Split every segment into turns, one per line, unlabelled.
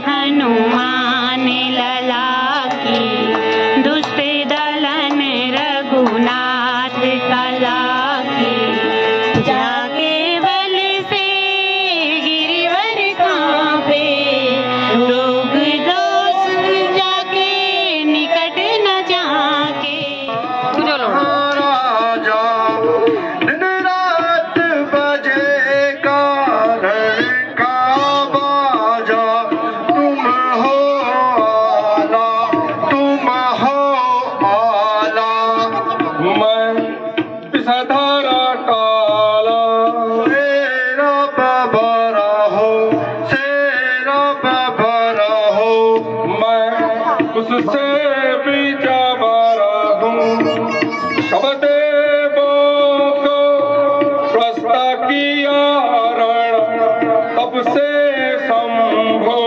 हनुमान लला की दुष्ट दलन रघुनाथ कला की जाके बल से गिरिवर कांपे रोग दोष जाके निकट न जाके
राजा दिन रात बजे कारण का बाजा तुम हो आला मैं पिसाधारा काला तेरा बबरा हो शेरा बबरा हो मैं उससे भी जाबारा हूँ शबदेवों को प्रस्ता किया रण तब से संभो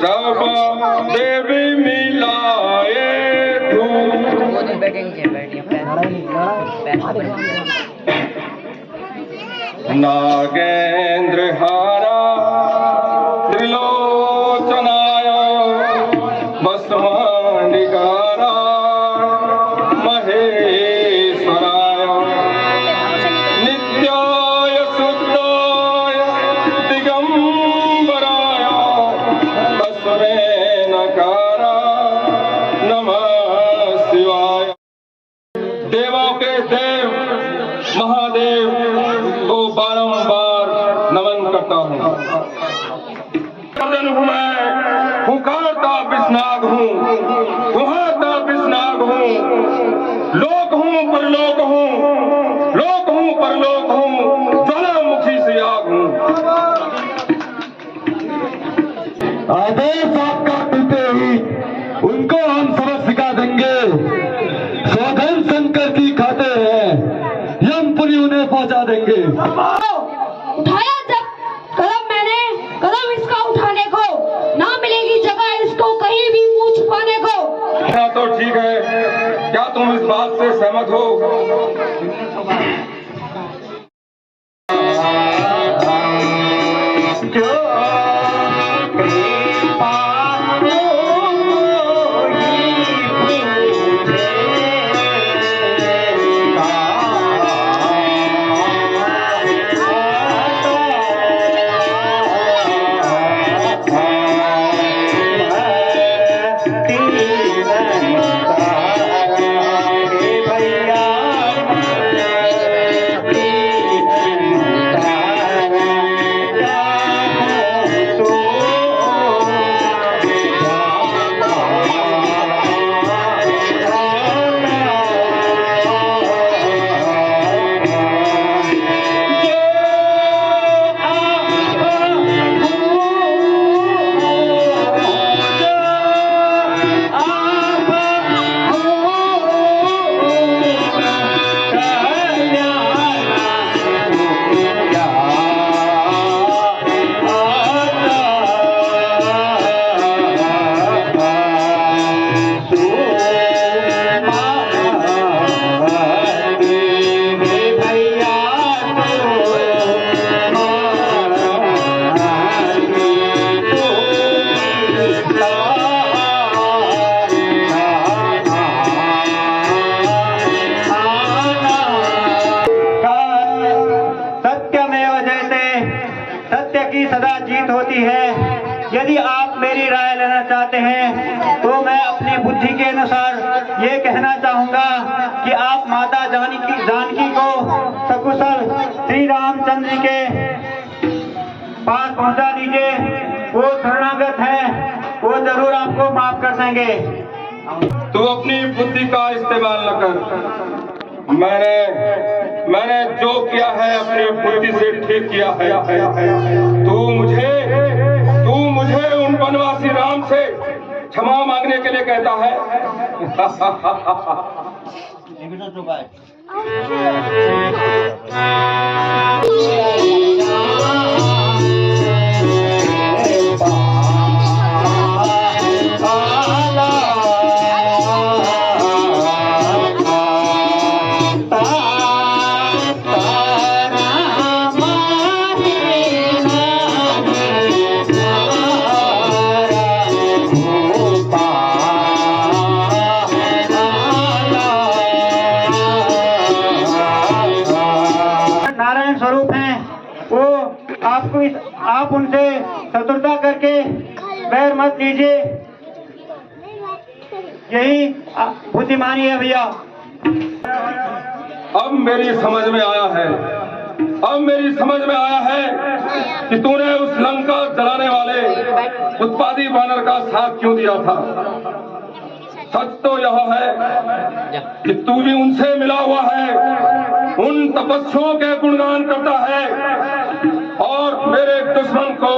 सब देवी मिलाए नागेंद्र हारा त्रिलोचनाया भस्मांडिकारा महेश्वराय नित्याय शुद्धाय दिगंबराय तस्मै नकारा नमः शिवाय। देवों के देव महादेव को बारंबार नमन करता हूँ। मैं पुकारता बिस्नाग हूँ, गुहारता बिस्नाग हूँ, लोक हूँ परलोक हूँ, लोक हूँ परलोक हूँ, ज्वालामुखी से आग हूँ।
आदेश आपका मिलते ही उनको हम सबक सिखा देंगे। सौगंध शंकर की खाते हैं, यमपुरी उन्हें पहुंचा देंगे।
उठाया जब कदम मैंने, कदम इसका उठाने को ना मिलेगी जगह इसको कहीं भी मुंह छुपाने को।
हाँ तो ठीक है, क्या तुम इस बात से सहमत हो?
सदा जीत होती है। यदि आप मेरी राय लेना चाहते हैं तो मैं अपनी बुद्धि के अनुसार ये कहना चाहूंगा कि आप माता जानकी को सकुशल श्री रामचंद्र के पास पहुंचा दीजिए। वो शरणागत है, वो जरूर आपको माफ कर देंगे।
तू अपनी बुद्धि का इस्तेमाल न कर। मैंने जो किया है अपनी बुद्धि से ठीक किया है। तू मुझे उन वनवासी राम से क्षमा मांगने के लिए कहता है।
आला आप उनसे शत्रुता करके बैर मत लीजिए, यही बुद्धिमानी है भैया।
अब मेरी समझ में आया है, अब मेरी समझ में आया है कि तूने उस लंका जलाने वाले उत्पादी वानर का साथ क्यों दिया था। सच तो यह है कि तू भी उनसे मिला हुआ है, उन तपस्वियों के गुणगान करता है और मेरे दुश्मन को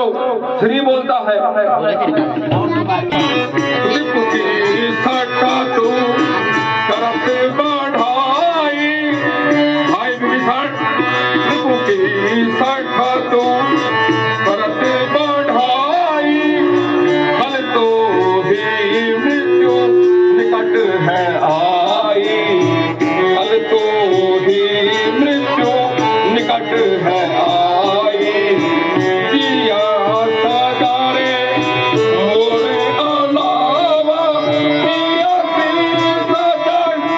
श्री बोलता है। तू करते बढ़ाई भाई विभीषण, की सखा तू करते बढ़ाई, कल तो ही मृत्यु निकट है आई, कल तो ही मृत्यु निकट है आई। जिया सदारे मोरे अलावा, जिया सदारे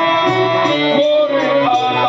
मोरे अलावा,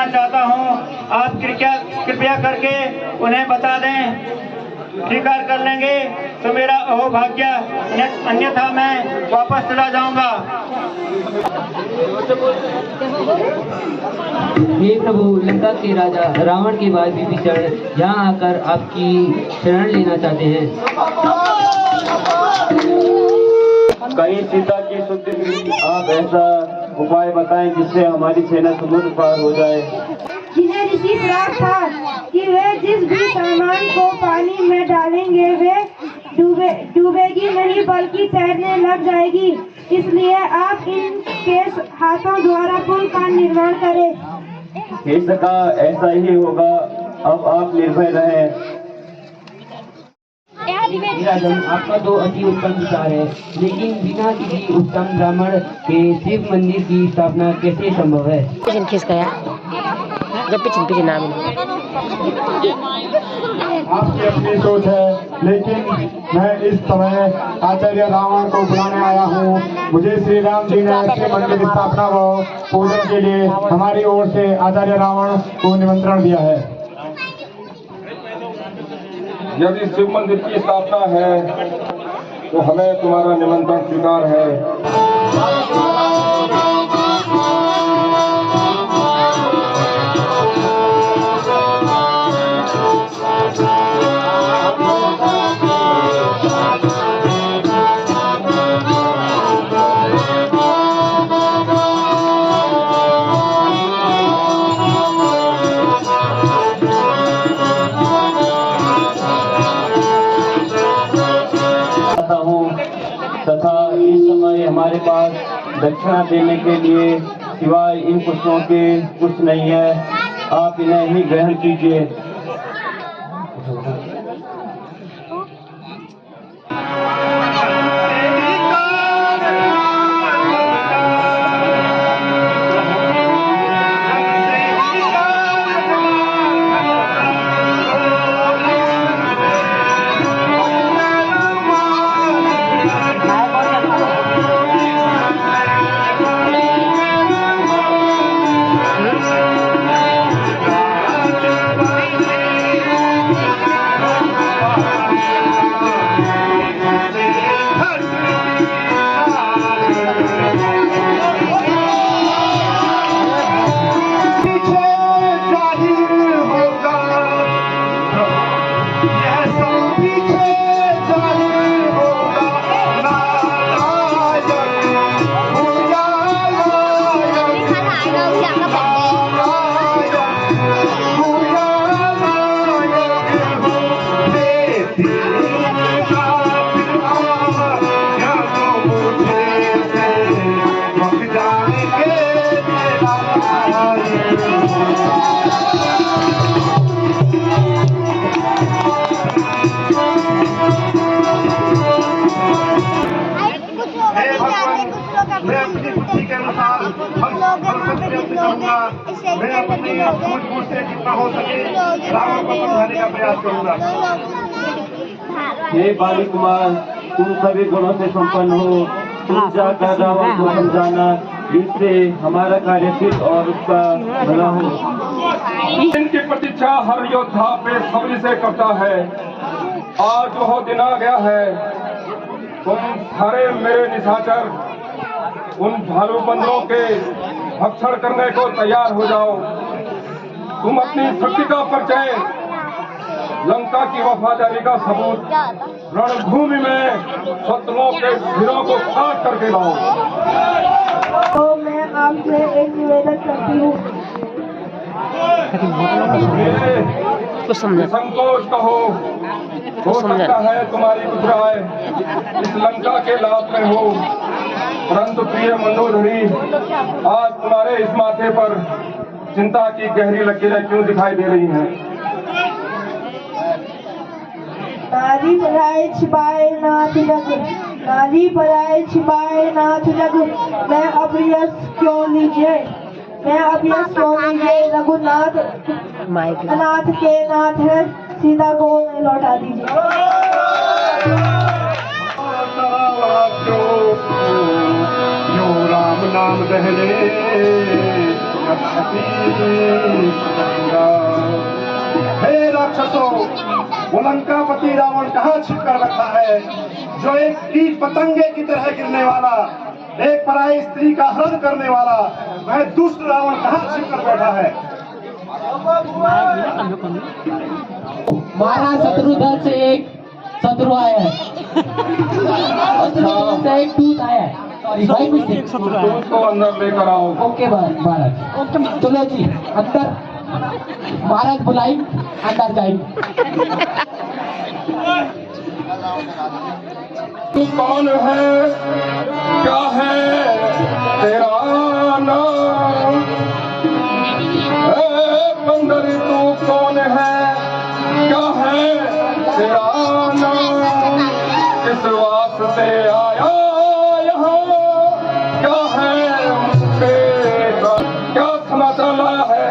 चाहता हूँ। आप कृपया करके उन्हें बता दें। स्वीकार कर लेंगे तो मेरा अहोभाग्य, अन्यथा मैं वापस चला जाऊंगा।
हे प्रभु, लंका के राजा रावण के बाद विभीषण यहाँ आकर आपकी शरण लेना चाहते हैं।
कहीं सीता की शुद्धि के लिए आप ऐसा उपाय बताएं जिससे हमारी सेना समुद्र पार हो जाए।
जिन्हें ऋषि श्राप था कि वे जिस भी सामान को पानी में डालेंगे वे डूबेगी नहीं बल्कि तैरने लग जाएगी। इसलिए आप इनके हाथों द्वारा पुल का निर्माण करें।
हे सखा, ऐसा ही होगा। अब आप निर्भय रहें।
राजन, आपका तो अति उत्तम विचार है, लेकिन बिना किसी उत्तम ब्राह्मण के शिव मंदिर की स्थापना कैसे संभव है?
पीछे नाम
आपकी अपनी सोच है, लेकिन मैं इस समय आचार्य रावण को बुलाने आया हूँ। मुझे श्री राम जी ने शिव मंदिर स्थापना व पूजन के लिए हमारी ओर से आचार्य रावण को निमंत्रण दिया है।
यदि शिव मंदिर की स्थापना है तो हमें तुम्हारा निमंत्रण स्वीकार है।
तथा इस समय हमारे पास दक्षिणा देने के लिए सिवाय इन पुष्पों के कुछ नहीं है। आप इन्हें ही ग्रहण कीजिए।
मैं अपनी सूझबूझ से जितना हो सके रावण को समझाने का प्रयास करूंगा।
हे बाली कुमार, तुम सभी गुणों से संपन्न हो। तुम जाकर रावण को समझाना जिससे हमारा कार्य सिद्ध और उसका भला हो।
इनकी प्रतीक्षा हर योद्धा बेसब्री से करता है। आज वह दिन आ गया है। तुम सारे मेरे निशाचर उन भालू बंदरों के भक्षण करने को तैयार हो जाओ। तुम अपनी शक्ति का परिचय, लंका की वफादारी का सबूत रणभूमि में शत्रुओं के सिरों को काट करके लाओ।
तो मैं आपसे एक निवेदन करती हूँ।
संकोच कहो, हो सकता है तुम्हारी कुछ राय इस लंका के लाभ में हो, परंतु प्रिय मंदोदरी, आज तुम्हारे इस माथे पर चिंता की गहरी लकीरें क्यों दिखाई दे रही हैं?
नारी पराए छिपाए नाथ जग, नारी पराए छिपाए नाथ जग, मैं अब यश क्यों लीजिए, मैं अब यश क्यों लीजिए। रघुनाथ अनाथ के नाथ है, सीता को लौटा दीजिए।
राम नाम दहले हे राक्षसों, वो लंकापति रावण कहाँ छिप कर बैठा है, जो एक कीट पतंगे की तरह गिरने वाला, एक पराई स्त्री का हरण करने वाला वह दुष्ट रावण कहाँ छिप कर बैठा है।
महाराज शत्रु दल से एक शत्रु आया है, से एक दूत आया है। सॉरी भाई मिस्टेक।
दूध को अंदर लेकर आओ।
ओके महाराज, चलो जी अंदर। महाराज बुलाई, अंदर जाएंगे।
तू कौन है, क्या है तेरा नाम? बंदर तू कौन है, क्या है तेरा नाम? किस वास्ते आया यहाँ, क्या है मुझसे, क्या समाचार लाया है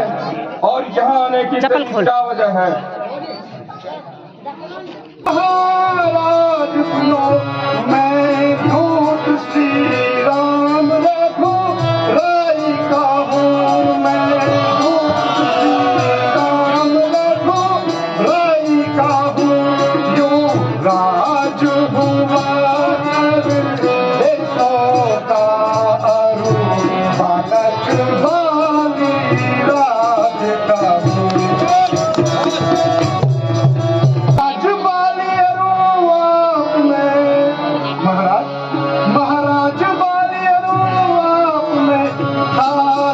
और यहाँ आने की क्या वजह है?
महाराज सुनो, मैं दूत श्री राम रघु राई का हूँ, मैं दूत श्री राम रघु राई का हूँ। यूं राज हुआ देशों का अरु, बालक बाली राज का हूँ। महाराज बाली आप में था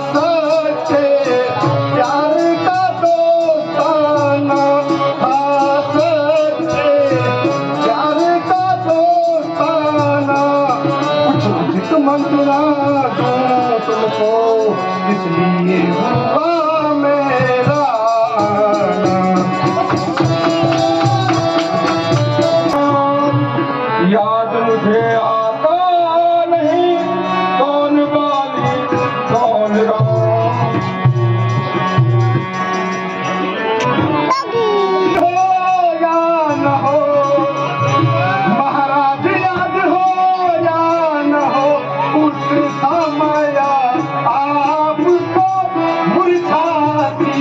सच्चे प्यार का दोस्ताना, था सच्चे प्यार का दोस्ताना। कुछ अधिक मंगना दूं तुमको, इसलिए हुआ मेरा
याद मुझे आता नहीं, कौन बाली कौन राम?
हो या न हो महाराज, याद हो या न हो, उस समय आपको मुरझाती,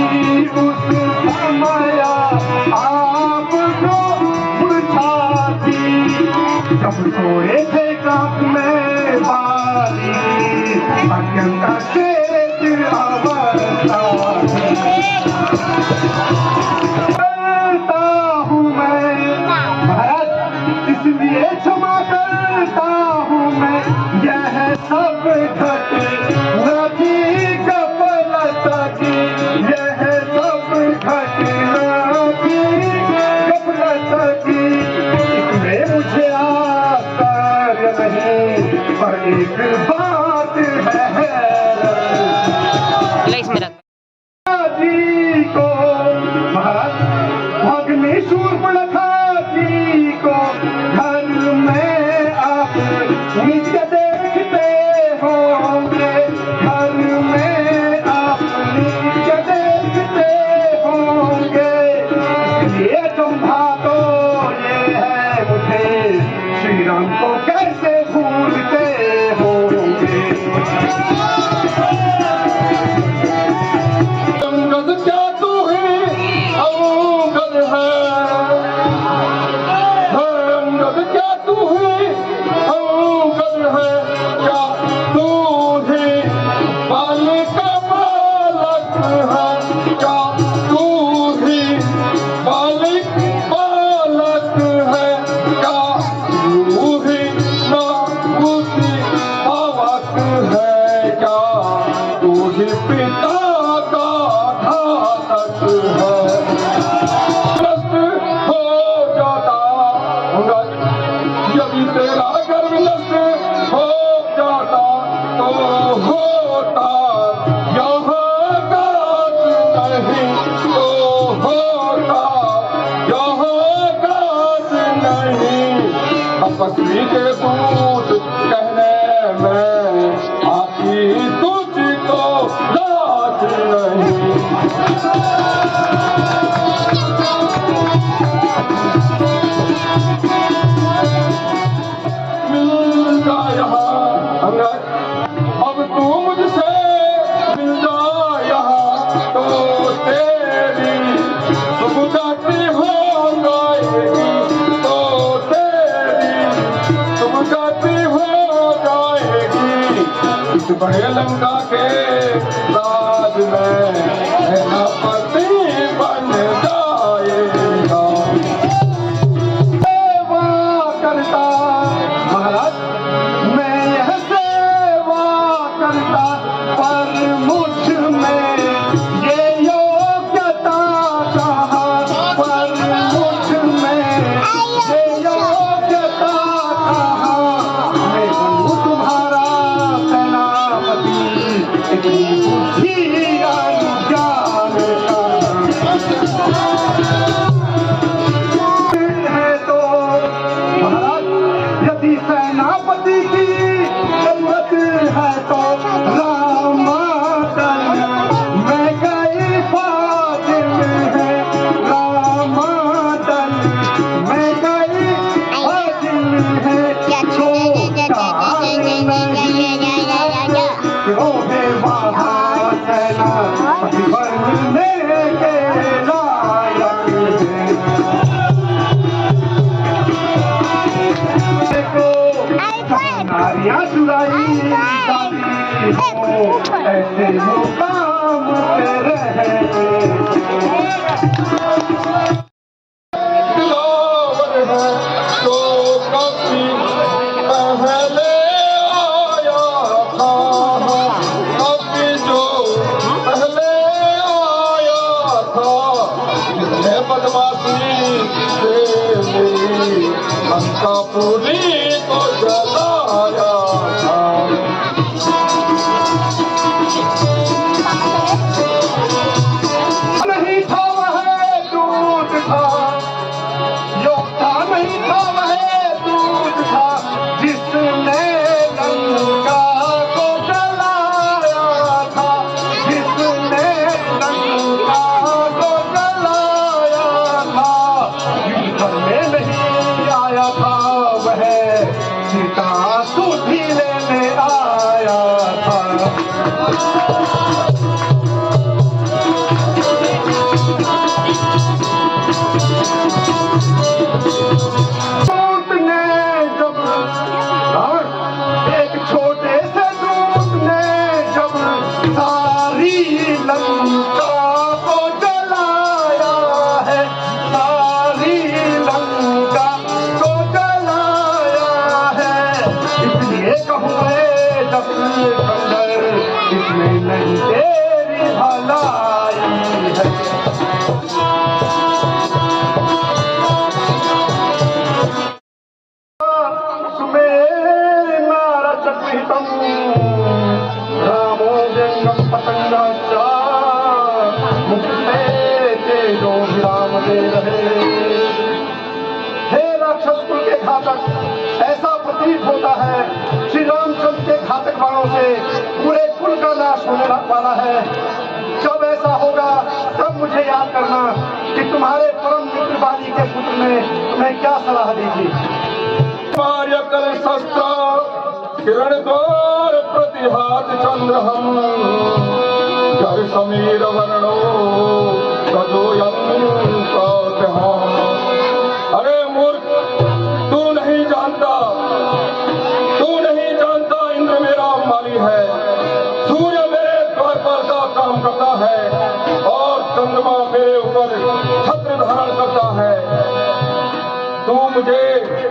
उस समय आपको मुरझाती। जब सोए थे कांप में बाली, अत्यंत चेत अवस्था करता हूँ मैं महाराज, इसलिए क्षमा करता हूँ मैं। यह सब घटना थी गफलत की, यह सब घटना थी गफलत की। इसमें मुझे आश्चर्य नहीं, पर एक बात है जी को महाराज, भगनी शूर्पणखा जी को घर में आप नित्य देखते होंगे, घर में आप नित्य देखते होंगे। इसलिए चंभा तो ये है मुझे, श्री राम को कैसे भूलते होंगे।
अंगद क्या तू है, अंगद है, अंगद क्या तू है, अंगद है, क्या तू ही बालक बालक है, क्या तू ही बालक बालक है, क्या तू ही नामुसी पावक है, क्या तू ही पिता का घातक है। नष्ट हो जाता अंगद, यदि तेरा गर्व नष्ट हो जाता तो होता यहाँ गाज नहीं, तो होता यहाँ गाज नहीं। तपस्वी के दूत कहने में आती तुझको लाज नहीं। मिलता यहाँ अंगद, अब तू मुझसे मिल जा तो तेरी सुबुदाती हो जाएगी, तो तेरी सुबुदाती हो जाएगी। इस बड़े लंका के राज में सेनापति बन जाएगा। सेवा करता महाराज, मैं यह सेवा करता, पर मुझ में ये योग्यता कहाँ, पर मुझ में ये योग्यता कहाँ। मैं बनूं तुम्हारा सेनापति, इतनी बुद्धि ज्ञान है तो महाराज, यदि सेनापति की जरूरत है तो रामादल में गई फाजिल है, रामादल में गई फाजिल है। रोहे वहाँ सेनापति बनने के लायक है। नारियां चुराई जाती हो, ऐसे मुकाम पे रहे। दिलावर है तो कभी पहले आया था, कभी जो पहले आया था, जिसने बदमाशी से मेरी लंका पूरी को जलाया था। नहीं था वह दूध था, योद्धा नहीं था वह दूध था, जिसने लंका को जलाया था, जिसने लंका को जलाया था। युद्ध में नहीं आया था वह, सीता सुधी लेने आया था। दूत ने जब एक छोटे से दूत ने जब सारी लंका को जलाया है, सारी लंका को जलाया है। इसलिए कहूँ मैं जब कंदर, इसमें नहीं तेरी भलाई है। सुमेरनारचक्रितं रामो व्यंगं पतंगाश्च मुक्ते तेजो विराम दे रहे। हे राक्षस कुल के घातक, ऐसा प्रतीत होता है श्री रामचंद्र के घातक बाणों से पूरे कुल का नाश होने वाला है। जब ऐसा होगा तब मुझे याद करना कि तुम्हारे परम मित्र बाली के पुत्र ने तुम्हें क्या सलाह दी थी। कल शस्त्र किरण द्वार प्रतिहात चंद्र हम कर समीर वर्णो सजोयं कौतुहम्। अरे मूर्ख, तू नहीं जानता इंद्र मेरा माली है, सूर्य मेरे द्वार पर का काम करता है और चंद्रमा मेरे ऊपर छत्र धारण करता है। तू मुझे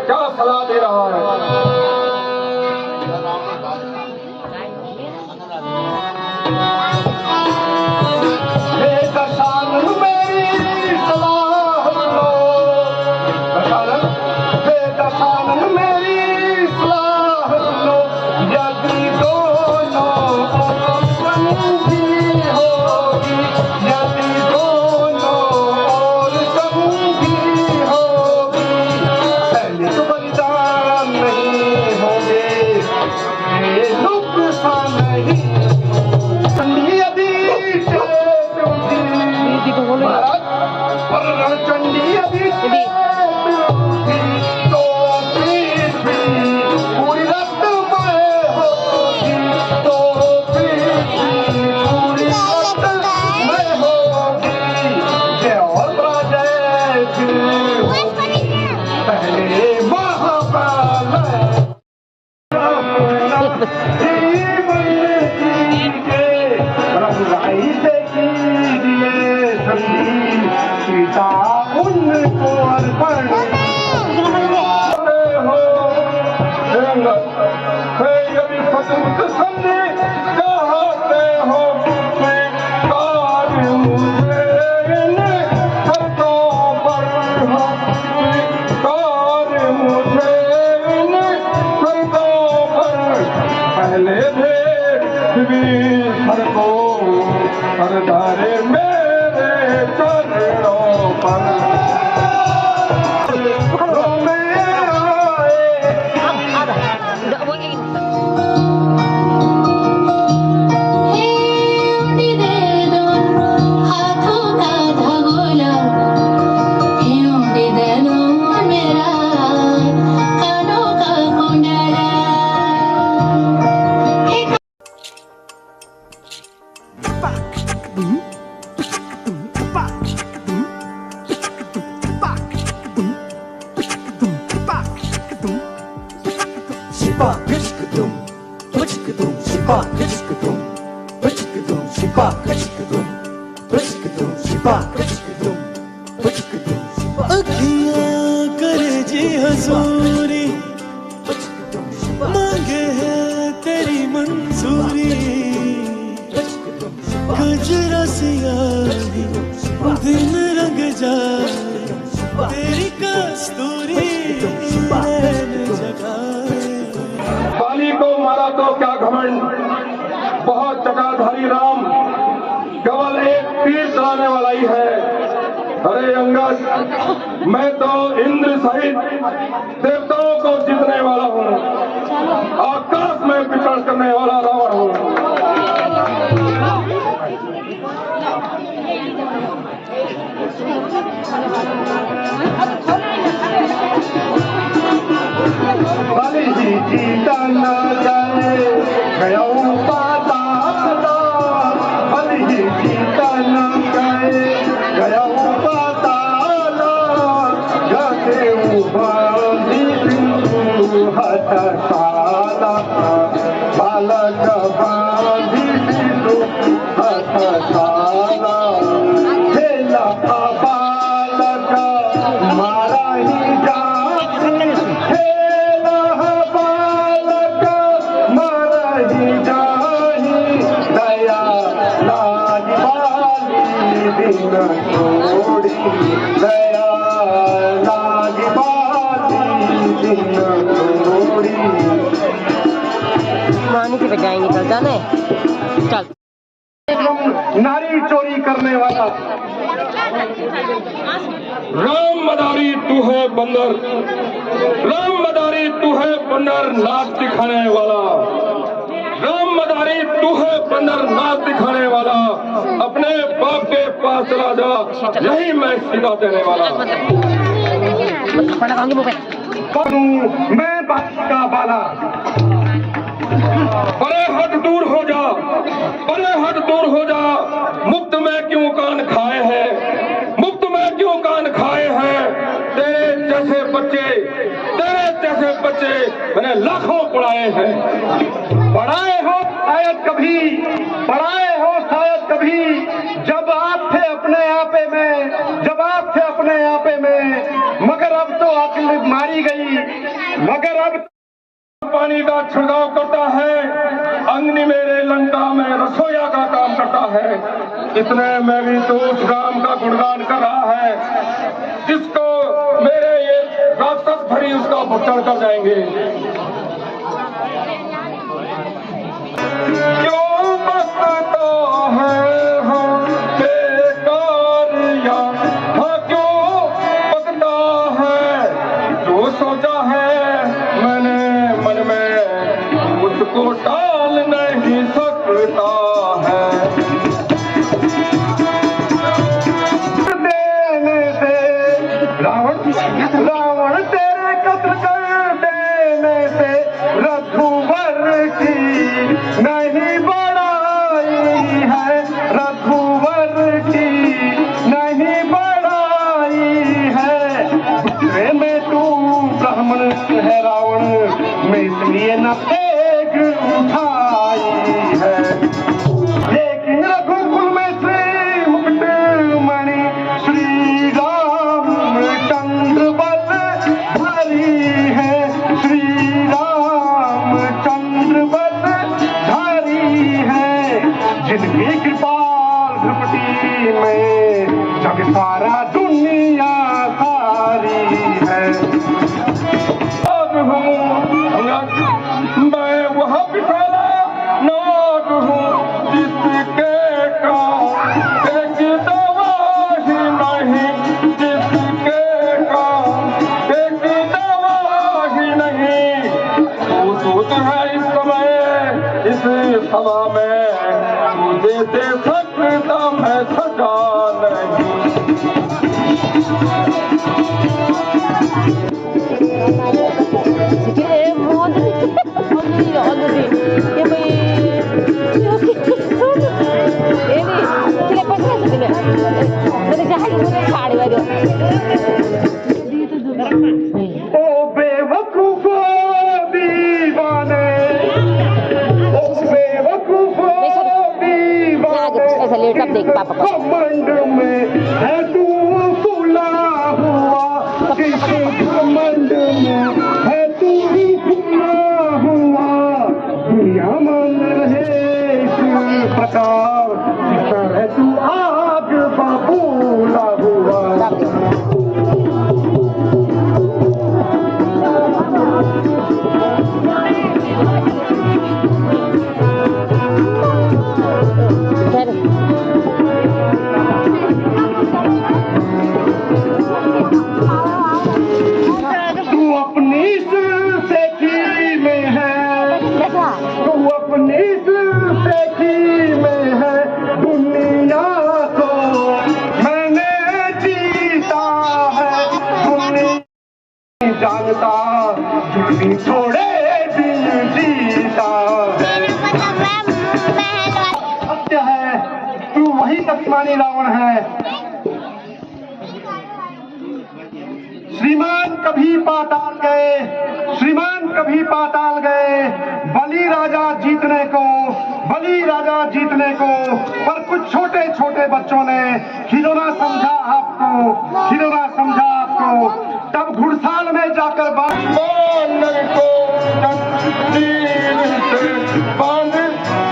क्या सलाह दे रहा है? हे दशानन मेरी सलाह सुनो, दशानन, हे दशानन मेरी सलाह सुनो। यदि दोनों संगी होगी, यदि दोनों और संगी होगी, सैनिक बलिदान नहीं होंगे, ये नुकसान नहीं। चंडी यदि महाराज, पर रणचंडी यदि तो पृथ्वी पूरी रक्तमय होगी, तो पृथ्वी पूरी रक्तमय सुख समझे चाहते हो स्वीकार मुझे इन शर्तों पर हो स्वीकार मुझे इन शर्तों पर पहले भेद भी सर को सरदारे मेरे चरणों पर
अखियाँ करे जी हजूरी मांगे है तेरी मंजूरी गजरा सियाही दिन रंग जाए तेरी कस्तूरी नैन जगाए।
बाली को मारा तो क्या घमंड, बहुत जटाधारी राम केवल एक तीर चलाने वाला ही है। अरे अंगद, मैं तो इंद्र सहित देवताओं को जीतने वाला हूँ, आकाश में विचरण करने वाला रावण हूँ। बाली जी जीता ना जाए गया पाताल, बाली जी जीता ना जाए गया पाताल, जाके बांधी सिंधु हथ साला, बालक बांधी सिंधु हथ साला, खेला बालक मारा ही जा छोड़ी दया लाग बाती दिन छोड़ी।
मानी के बजाय निकल जाने चल।
नारी चोरी करने वाला राम मदारी तू है बंदर, राम मदारी तू है बंदर नाच दिखाने वाला, राम मदारी तू है बंदर नाच दिखाने वाला, अपने बाप के पास चला जा, यही मैं सीधा देने वाला। मैं बाकी का बाला, बड़े हद दूर हो जा, बड़े हद दूर हो जा, मुफ्त में क्यों कान खाए हैं, मुफ्त में क्यों कान खाए हैं, तेरे जैसे बच्चे मैंने लाखों पढ़ाए हैं। पढ़ाए हो शायद कभी, पढ़ाए हो शायद कभी, जब आप थे अपने आपे में, जब आप थे अपने आपे में, मगर अब तो अक्ल मारी गई, मगर अब पानी का छिड़काव करता है, अग्नि मेरे लंका में रसोईया का काम करता है। इतने में भी तो उस राम का गुणगान कर रहा है जिसको मेरे ये राक्षस भरी उसका भक्षण कर जाएंगे। क्यों बसता है हम बेकार या हाँ क्यों बसता है, जो सोचा है मैंने मन में उसको टाल नहीं सकता है। देने से रावण तेरे कत्ल कर देने से रघुवर की नहीं बड़ाई है, दे सकता मैं सजा नहीं।
ओ बेवकूफो दीवाने, ओ बेवकूफो दीवाने,
ऐसा लेट देख पापा को।
घमंड में है तू फूला हुआ, किस घमंड में है तू फूला हुआ, दुनिया मन रहे पता, जिस तरह तू आग बबूला हुआ। तू अपनी सेठी में है, तू अपनी सेठी में है, दुनिया को मैंने जीता है, दुनिया जानता जितनी थोड़े दिन जीता है। सत्य है तू वही अभिमानी रावण है। श्रीमान कभी पाताल गए, श्रीमान कभी पाताल गए, बलि राजा जीतने को, बलि राजा जीतने को, पर कुछ छोटे छोटे बच्चों ने खिलौना समझा आपको, खिलौना समझा आपको। तब घुड़साल में जाकर
बानर को तीर से बांध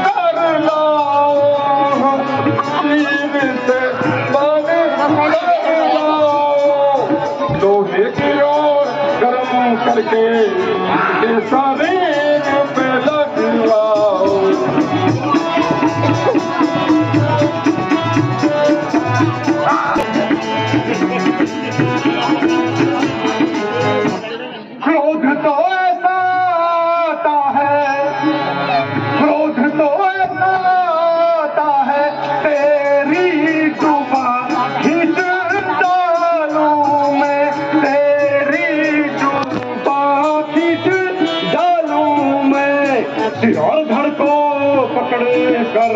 कर लाओ, तीर से बांध कर लाओ, लोहे की ओर गर्म करके इसके शरीर पे लगवाओ।
क्रोध तो ऐसा आता है, क्रोध तो ऐसा आता है, तेरी जुबान खींच डालूं मैं, तेरी जुबान खींच डालूं मैं, सिर और धड़ को पकड़ कर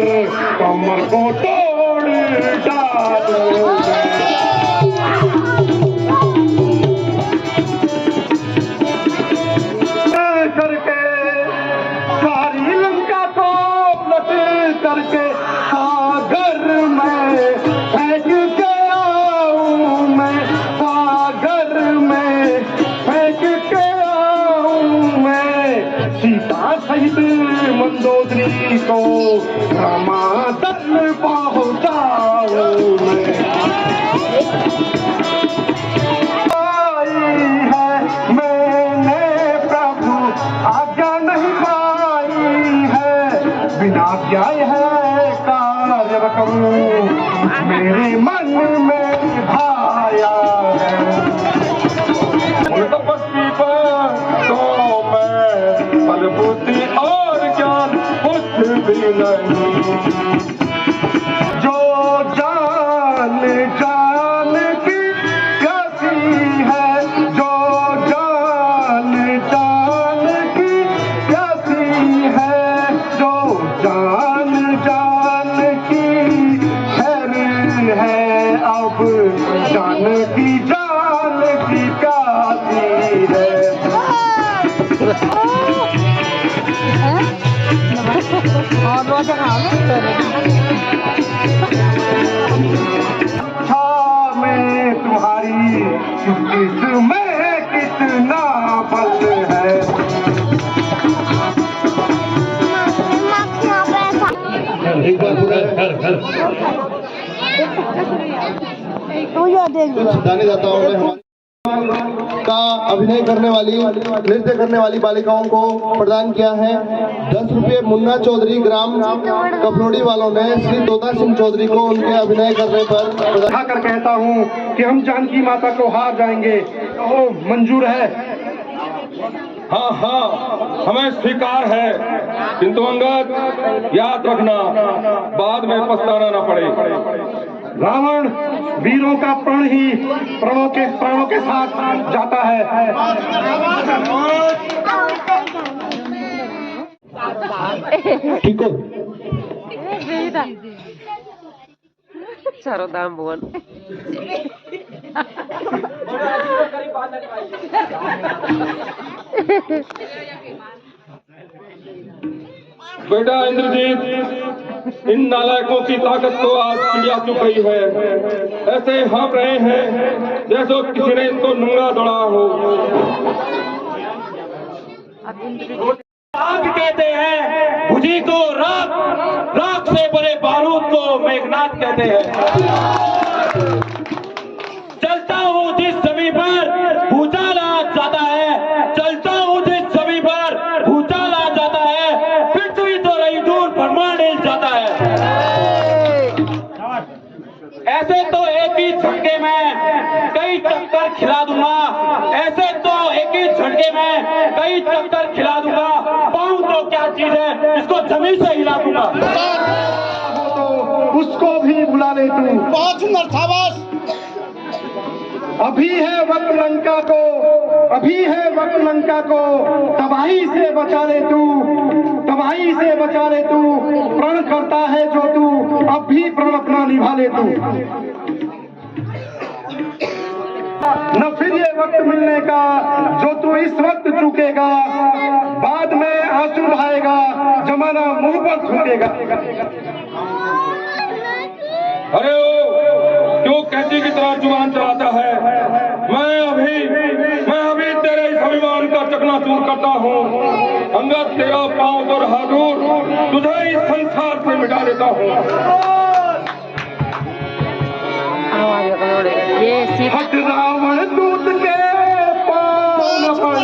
कमर को तोड़ डालूं मैं। करके सारी लंका को लट करके सागर में फेंक के आऊं मैं, सागर में फेंक के आऊं मैं, सीता सहित मंदोदरी को रामादल पहुंचाऊं मैं। आज्ञा नहीं पाई है, बिना आज्ञाए है कार्य करूं, मेरे मन में भाया है।
तपस्वी पर तो मैं बल बुद्धि और ज्ञान कुछ भी नहीं,
जो जान जान की प्यासी है, जो जान जान की प्यासी है, जो जान जान की खैर है, अब जान की प्यासी है। में तुम्हारी इसमें कितना बल है। एक बार जाने जाता हूँ का अभिनय करने वाली, नृत्य करने वाली बालिकाओं को प्रदान किया है 10 रुपये मुन्ना चौधरी ग्राम कपलोड़ी वालों ने श्री तोता सिंह चौधरी को उनके अभिनय करने पर कर कहता हूँ कि हम जानकी माता को हार जाएंगे। ओ मंजूर है,
हाँ हाँ, हमें स्वीकार है, किंतु अंगद याद रखना, बाद में पछताना न पड़े।
रावण वीरों का प्राण ही प्राणों के साथ जाता है। ठीक हो?
Caro tambun.
बेटा इंद्रजीत, इन नालायकों की ताकत तो आज चिड़िया चुप रही है। ऐसे हाँप रहे हैं जैसे किसी ने इनको नंगा दौड़ा हो।
आग कहते हैं भुजी को राख, राख से बड़े बारूद को मेघनाद कहते हैं। चलता हूँ जिस जमीन पर भूचाल आ जाता है, चलता हूँ जिस जमीन पर भूचाल आ जाता है, पृथ्वी तो रही दूर ब्रह्मांड हिल जाता है। ऐसे तो एक ही झटके में कई चक्कर खिला दूंगा, ऐसे तो एक ही झटके में कई चक्कर खिला दूंगा। पाऊं तो क्या चीज है, इसको जमीन से हिला दूंगा।
तो उसको भी बुला ले तू।
बहुत सुंदर था बस।
अभी है वक्त लंका को, अभी है वक्त लंका को तबाही से बचा ले तू, तबाही से बचा ले तू। प्रण करता है जो तू, अब भी प्रण अपना निभा ले तू। न फिर ये वक्त मिलने का जो तू इस वक्त चूकेगा, बाद में आंसू बहाएगा, जमाना मुंह पर थूकेगा।
अरे ओ, क्यों कैंची की तरह जुबान चलाता है? मैं अभी तेरे इस अभिमान का चकनाचूर करता हूँ। अंगद तेरा पांव तो रहा दूर, तुझे इस संसार से मिटा देता हूँ।
हट रावण दूत के पांव न पड़,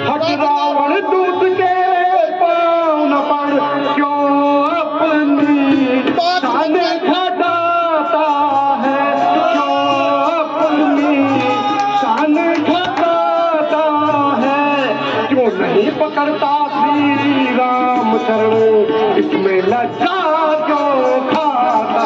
हट रावण दूत के पांव न पड़, क्यों अपनी शान घटाता है, क्यों अपनी शान घटाता है, क्यों नहीं पकड़ता श्री राम चरण, इसमें लज्जा क्यों खाता।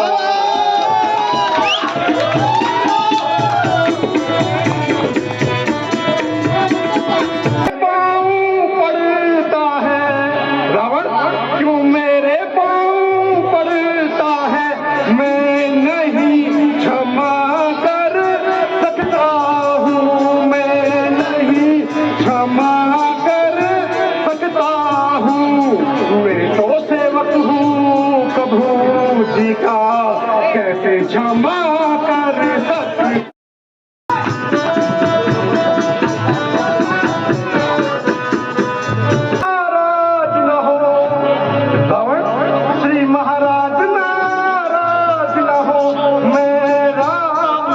कैसे क्षमा कर सकती। नाराज न हो रावण, श्री महाराज नाराज न हो, मैं राम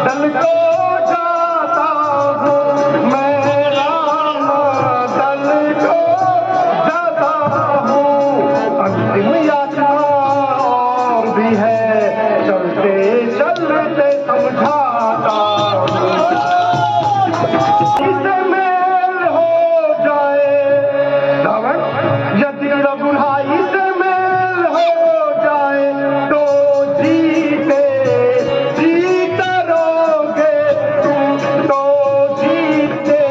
दल को जाता हूँ, मैं राम दल को जाता हूँ। अंतिम यात्रा भी है, चलते चलते समझाता इसे मेल हो जाए रावण, यदि रघुराई से मेल हो जाए तो जीते जीता रहोगे तुम, तो जीते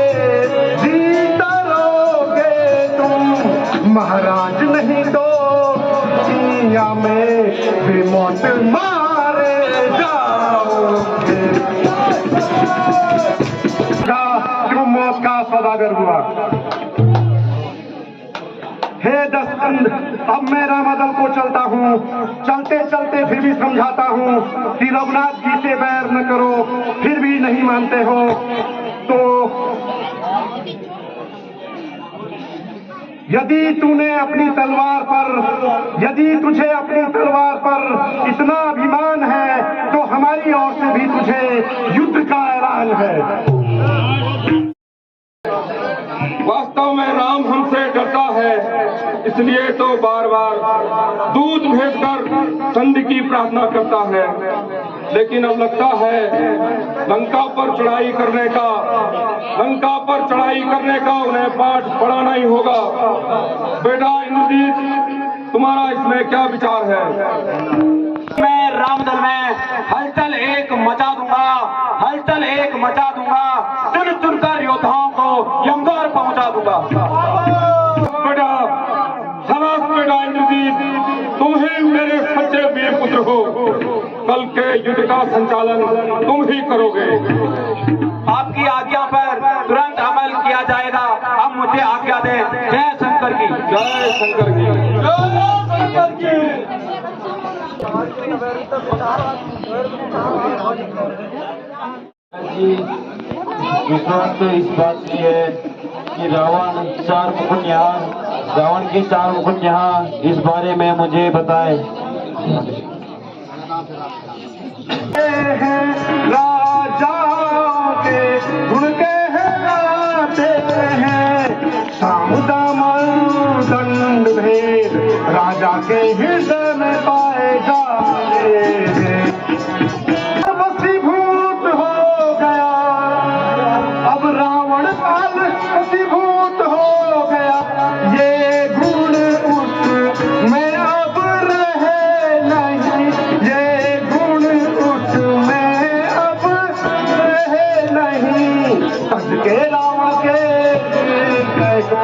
जीता रहोगे तुम। महाराज नहीं तो दुनिया में भी मौत मारे जाओगे। क्यों मौत का सौदागर हुआ? हे दसकंद, अब मैं रामादल को चलता हूँ, चलते चलते फिर भी समझाता हूँ कि रघुनाथ जी से बैर न करो, फिर भी नहीं मानते हो तो यदि तूने अपनी तलवार पर, यदि तुझे अपनी तलवार पर इतना अभिमान है तो हमारी ओर से भी तुझे युद्ध का ऐलान है।
वास्तव में राम हमसे डरता है, इसलिए तो बार बार दूत भेजकर संधि की प्रार्थना करता है। लेकिन अब लगता है लंका पर चढ़ाई करने का उन्हें पाठ पढ़ाना ही होगा। बेटा इंद्रजीत, तुम्हारा इसमें क्या विचार है?
मैं रामदल में हलचल एक मचा दूंगा, चुन चुनकर योद्धाओं को यमद्वार पहुंचा दूंगा।
बेटा शाबाश बेटा इंद्रजीत, तुम ही मेरे सच्चे वीर पुत्र हो। कल के युद्ध का संचालन तुम ही करोगे।
आपकी आज्ञा पर तुरंत अमल किया जाएगा। अब मुझे आज्ञा दें। जय शंकर की।
जय शंकर की। जय शंकर की।
विश्वास तो इस बात की है कि रावण के 4 मुकुट यहाँ इस बारे में मुझे बताए।
राजा के गुण कहलाते हैं, साम दाम दंड भेद राजा के हृदय में पाए जाते हैं। वशीभूत हो गया अब रावण काल, वशीभूत हो गया ये गुण उसमें अब रहे नहीं, ये गुण उसमें अब रहे नहीं। तज के रावण के कैसो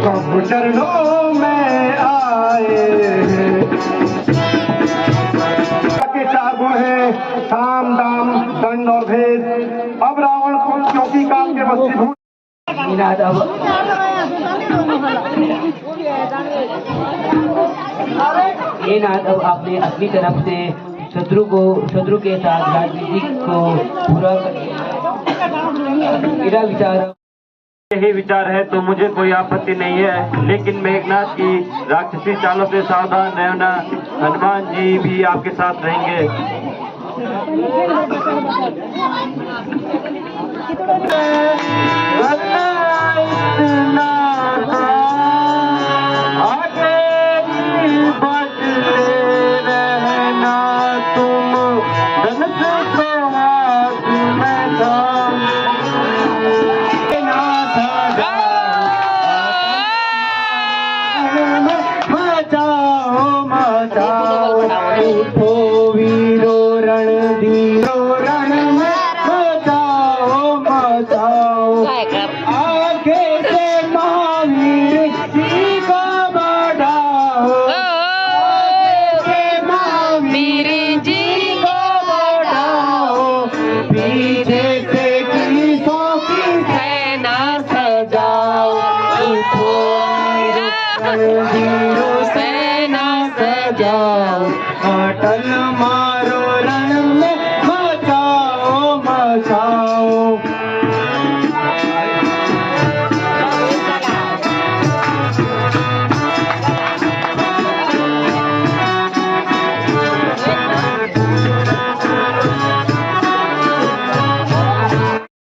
कब चरणों में आए हैं। के 4 गुण हैं, साम दाम दंड और भेद। अब रावण को क्योंकि काल के वशीभूत
ये नाथ, अब आपने अपनी तरफ से शत्रु के साथ राजनीति को पूरा कर लिया। मेरा विचार
यही विचार है तो मुझे कोई आपत्ति नहीं है, लेकिन मेघनाथ की राक्षसी चालों से सावधान रहना। हनुमान जी भी आपके साथ रहेंगे।
सेना सजाओ, अटल मारो